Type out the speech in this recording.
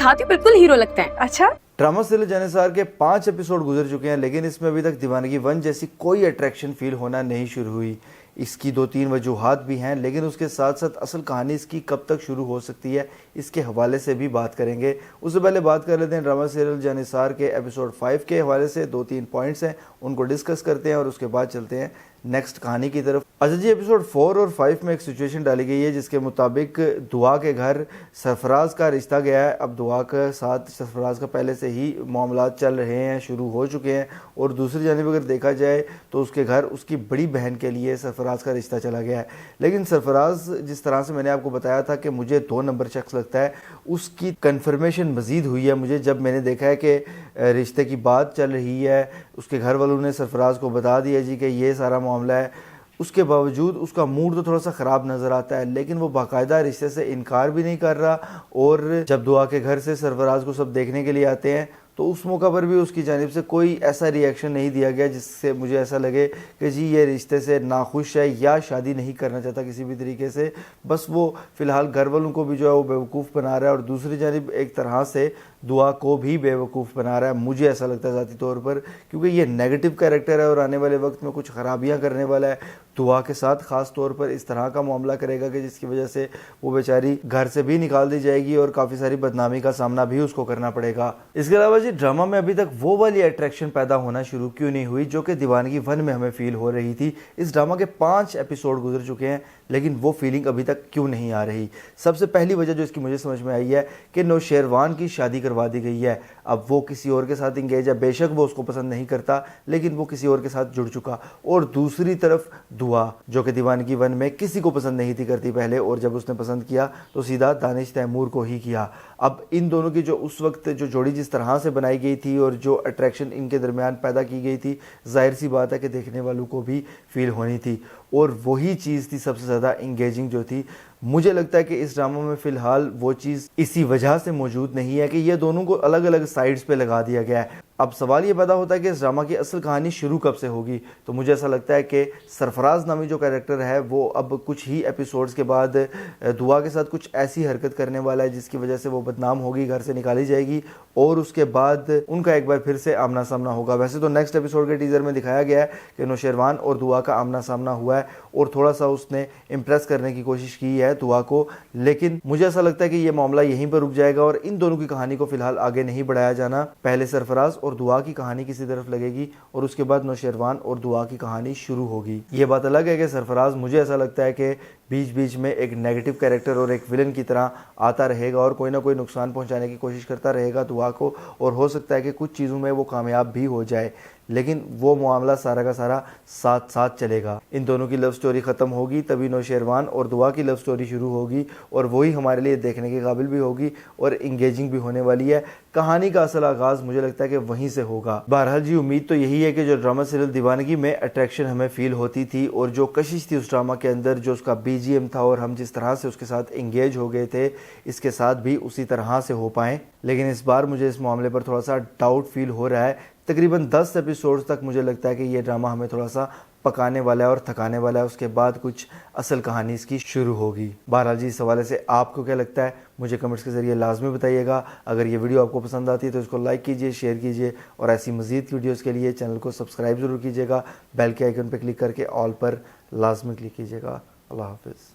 दिखाती हूँ, बिल्कुल हीरो लगते हैं। अच्छा, ड्रामा सीरियल जानिसार के 5 एपिसोड गुजर चुके हैं, लेकिन इसमें अभी तक दीवानगी 1 जैसी कोई अट्रैक्शन फील होना नहीं शुरू हुई। इसकी 2-3 वजूहात भी हैं, लेकिन उसके साथ साथ असल कहानी इसकी कब तक शुरू हो सकती है, इसके हवाले से भी बात करेंगे। उससे पहले बात कर लेते हैं ड्रामा सीरियल जानिसार के एपिसोड 5 के हवाले से। 2-3 पॉइंट्स हैं, उनको डिस्कस करते हैं और उसके बाद चलते हैं नेक्स्ट कहानी की तरफ। अच्छा जी, एपिसोड 4 और 5 में एक सिचुएशन डाली गई है जिसके मुताबिक दुआ के घर सरफराज का रिश्ता गया है। अब दुआ के साथ सरफराज का पहले से ही मामला चल रहे हैं, शुरू हो चुके हैं। और दूसरी जानिब अगर देखा जाए तो उसके घर उसकी बड़ी बहन के लिए सरफराज का रिश्ता चला गया है। लेकिन सरफराज, जिस तरह से मैंने आपको बताया था कि मुझे 2 नंबर शख्स लगता है, उसकी कन्फर्मेशन मज़ीद हुई है मुझे जब मैंने देखा है कि रिश्ते की बात चल रही है। उसके घर वालों ने सरफराज को बता दिया जी कि ये सारा मामला है। उसके बावजूद उसका मूड तो थोड़ा सा ख़राब नज़र आता है, लेकिन वो बाकायदा रिश्ते से इनकार भी नहीं कर रहा। और जब दुआ के घर से सरफराज को सब देखने के लिए आते हैं तो उस मौका पर भी उसकी जानिब से कोई ऐसा रिएक्शन नहीं दिया गया जिससे मुझे ऐसा लगे कि जी ये रिश्ते से नाखुश है या शादी नहीं करना चाहता किसी भी तरीके से। बस वो फ़िलहाल घर वालों को भी जो है वो बेवकूफ़ बना रहा है और दूसरी जानिब एक तरह से दुआ को भी बेवकूफ़ बना रहा है, मुझे ऐसा लगता है ज़ाती तौर पर, क्योंकि ये नेगेटिव कैरेक्टर है और आने वाले वक्त में कुछ ख़राबियाँ करने वाला है दुआ के साथ। ख़ास तौर पर इस तरह का मामला करेगा कि जिसकी वजह से वो बेचारी घर से भी निकाल दी जाएगी और काफ़ी सारी बदनामी का सामना भी उसको करना पड़ेगा। इसके अलावा जी, ड्रामा में अभी तक वो वाली अट्रैक्शन पैदा होना शुरू क्यों नहीं हुई जो कि दीवानगी 1 में हमें फील हो रही थी। इस ड्रामा के 5 एपिसोड गुजर चुके हैं, लेकिन वो फीलिंग अभी तक क्यों नहीं आ रही। सबसे पहली वजह जो इसकी मुझे समझ में आई है कि नौशेरवान की शादी करवा दी गई है। अब वो किसी और के साथ इंगेज है, बेशक वो उसको पसंद नहीं करता, लेकिन वो किसी और के साथ जुड़ चुका। और दूसरी तरफ दुआ, जो कि दीवानगी 1 में किसी को पसंद नहीं थी करती पहले, और जब उसने पसंद किया तो सीधा दानिश तैमूर को ही किया। अब इन दोनों की जो उस वक्त जो जोड़ी जिस तरह से बनाई गई थी और जो अट्रैक्शन इनके दरमियान पैदा की गई थी, जाहिर सी बात है कि देखने वालों को भी फील होनी थी। और वही चीज़ थी सबसे ज़्यादा इंगेजिंग जो थी। मुझे लगता है कि इस ड्रामा में फ़िलहाल वो चीज़ इसी वजह से मौजूद नहीं है कि ये दोनों को अलग अलग साइड्स पे लगा दिया गया है। अब सवाल ये पैदा होता है कि इस ड्रामा की असल कहानी शुरू कब से होगी। तो मुझे ऐसा लगता है कि सरफराज नामी जो कैरेक्टर है वो अब कुछ ही एपिसोड्स के बाद दुआ के साथ कुछ ऐसी हरकत करने वाला है जिसकी वजह से वो बदनाम होगी, घर से निकाली जाएगी और उसके बाद उनका एक बार फिर से आमना सामना होगा। वैसे तो नेक्स्ट एपिसोड के टीज़र में दिखाया गया है कि नौशेरवान और दुआ का आमना सामना हुआ है और थोड़ा सा उसने इम्प्रेस करने की कोशिश की है दुआ को, लेकिन मुझे ऐसा लगता है कि ये मामला यहीं पर रुक जाएगा और इन दोनों की कहानी को फिलहाल आगे नहीं बढ़ाया जाना। पहले सरफराज और दुआ की कहानी किसी तरफ लगेगी और उसके बाद नौशेरवान और दुआ की कहानी शुरू होगी। ये बात अलग है कि सरफराज, मुझे ऐसा लगता है कि बीच बीच में एक नेगेटिव कैरेक्टर और एक विलन की तरह आता रहेगा और कोई ना कोई नुकसान पहुंचाने की कोशिश करता रहेगा दुआ को, और हो सकता है कि कुछ चीज़ों में वो कामयाब भी हो जाए, लेकिन वो मामला सारा का सारा साथ साथ चलेगा। इन दोनों की लव स्टोरी ख़त्म होगी तभी नौशेरवान और दुआ की लव स्टोरी शुरू होगी और वही हमारे लिए देखने के काबिल भी होगी और इंगेजिंग भी होने वाली है। कहानी का असल आगाज़ मुझे लगता है कि वहीं से होगा। बहरहाल जी, उम्मीद तो यही है कि जो ड्रामा सीरियल दीवानगी में अट्रैक्शन हमें फील होती थी और जो कशिश थी उस ड्रामा के अंदर, जो उसका BGM था और हम जिस तरह से उसके साथ इंगेज हो गए थे, इसके साथ भी उसी तरह से हो पाएँ। लेकिन इस बार मुझे इस मामले पर थोड़ा सा डाउट फील हो रहा है। तकरीबन 10 एपिसोड्स तक मुझे लगता है कि ये ड्रामा हमें थोड़ा सा पकाने वाला है और थकाने वाला है, उसके बाद कुछ असल कहानी इसकी शुरू होगी। बहरहाल जी, इस हवाले से आपको क्या लगता है मुझे कमेंट्स के ज़रिए लाजमी बताइएगा। अगर ये वीडियो आपको पसंद आती है तो इसको लाइक कीजिए, शेयर कीजिए और ऐसी मज़ीद वीडियोज़ के लिए चैनल को सब्सक्राइब ज़रूर कीजिएगा। बेल के आइकन पर क्लिक करके ऑल पर लाजमी क्लिक कीजिएगा। अल्लाह हाफ़िज़।